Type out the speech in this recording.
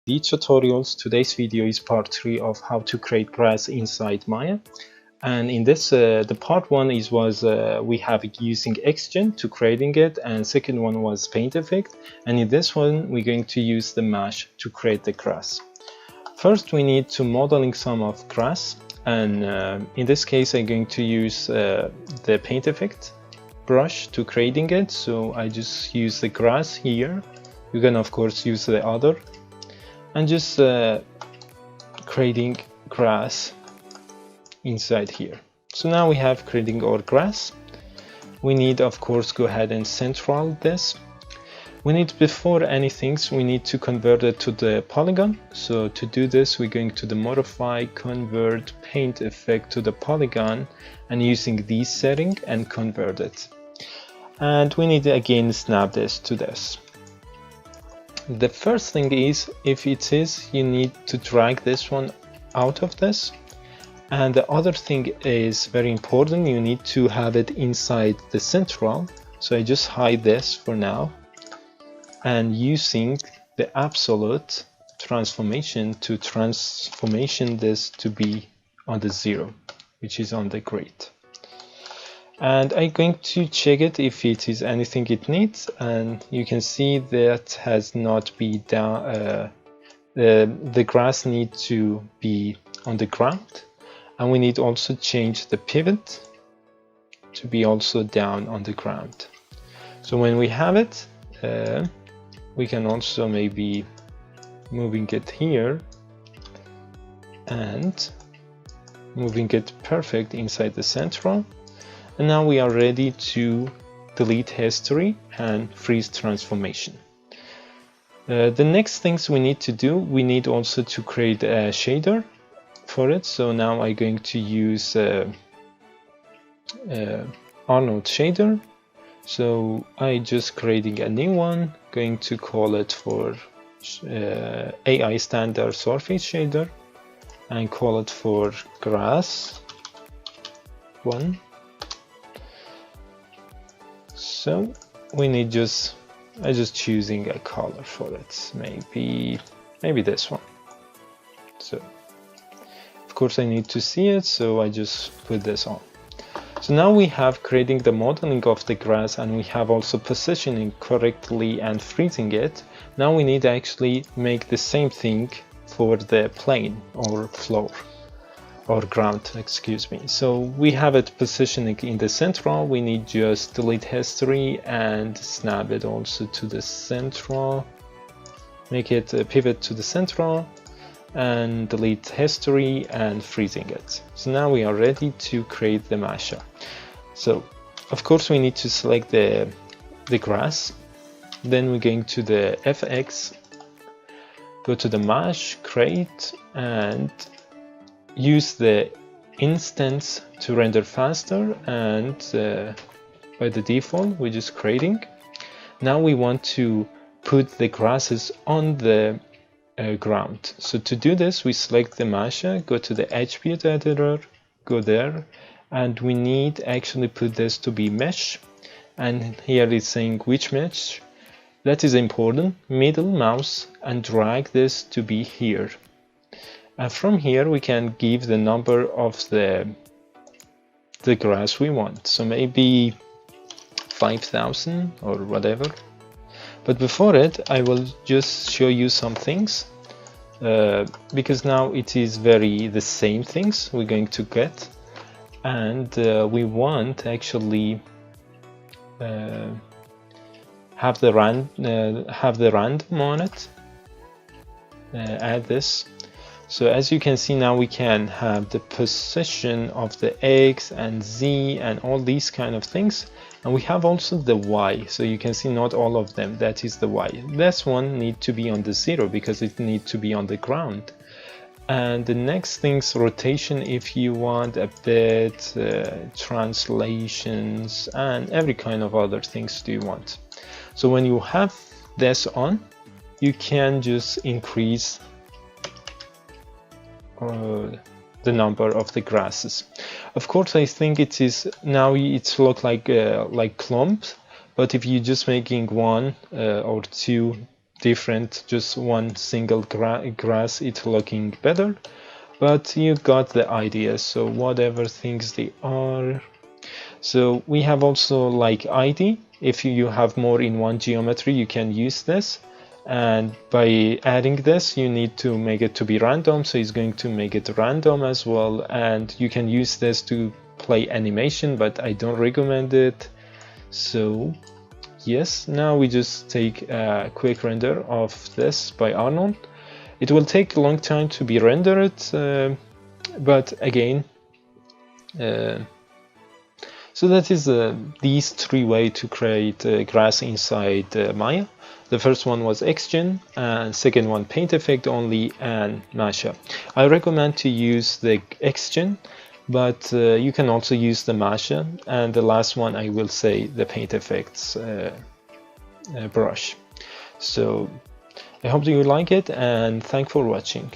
the tutorials. Today's video is part 3 of how to create grass inside Maya. And in this, the part 1 was we have using XGen to creating it, and second one was paint effect. And in this one, we're going to use the mesh to create the grass. First, we need to modeling some of grass, and in this case, I'm going to use the paint effect brush to creating it. So I just use the grass here. You can of course use the other, and just creating grass inside here. So now we have creating our grass. We need of course go ahead and central this. We need, before anything, we need to convert it to the polygon. So to do this, we're going to the modify, convert paint effect to the polygon, and using this setting and convert it. And we need to again snap this to this. The first thing is, if it is, you need to drag this one out of this. And the other thing is very important, you need to have it inside the central. So I just hide this for now, and using the absolute transformation to transformation this to be on the 0, which is on the grid. And I'm going to check it if it is anything it needs, and you can see that has not been down. The grass needs to be on the ground, and we need also change the pivot to be also down on the ground. So when we have it, we can also maybe moving it here and moving it perfect inside the central. And now we are ready to delete history and freeze transformation. The next things we need to do, we need also to create a shader for it. So now I'm going to use Arnold shader. So I just creating a new one, going to call it for AI standard surface shader, and call it for grass 1. So we need I just choosing a color for it, maybe this one. So of course I need to see it, so I just put this on. So now we have creating the modeling of the grass, and we have also positioning correctly and freezing it. Now we need to actually make the same thing for the plane or floor or ground, excuse me. So we have it positioning in the central. We need just delete history and snap it also to the central, make it a pivot to the central, and delete history and freezing it. So now we are ready to create the mashup. So of course we need to select the grass, then we're going to the FX, go to the mesh, create, and use the instance to render faster, and by the default we're just creating. Now we want to put the grasses on the ground. So to do this, we select the mesh, go to the attribute editor, go there, and we need actually put this to be mesh, and here it's saying which mesh. That is important. Middle mouse and drag this to be here. And from here we can give the number of the grass we want. So maybe 5,000 or whatever. But before it, I will just show you some things, because now it is the same things we're going to get, and we want actually have the random on it. Add this. So as you can see, now we can have the position of the X and Z and all these kind of things, and we have also the Y. So you can see not all of them, that is the Y. This one need to be on the 0 because it need to be on the ground. And the next thing's rotation, if you want a bit, translations, and every kind of other things do you want. So when you have this on, you can just increase the number of the grasses. Of course, I think it is now it's look like clumps, but if you're just making one or two different, just one single grass, it's looking better, but you got the idea. So whatever things they are. So we have also like ID. If you have more in one geometry, you can use this, and by adding this you need to make it to be random, so it's going to make it random as well. And you can use this to play animation, but I don't recommend it. So yes, now we just take a quick render of this by Arnold. It will take a long time to be rendered, but again, so that is these three ways to create grass inside Maya. The first one was XGen, and second one paint effect only, and mashup. I recommend to use the XGen, but you can also use the mashup, and the last one I will say the paint effects brush. So I hope you like it, and thanks for watching.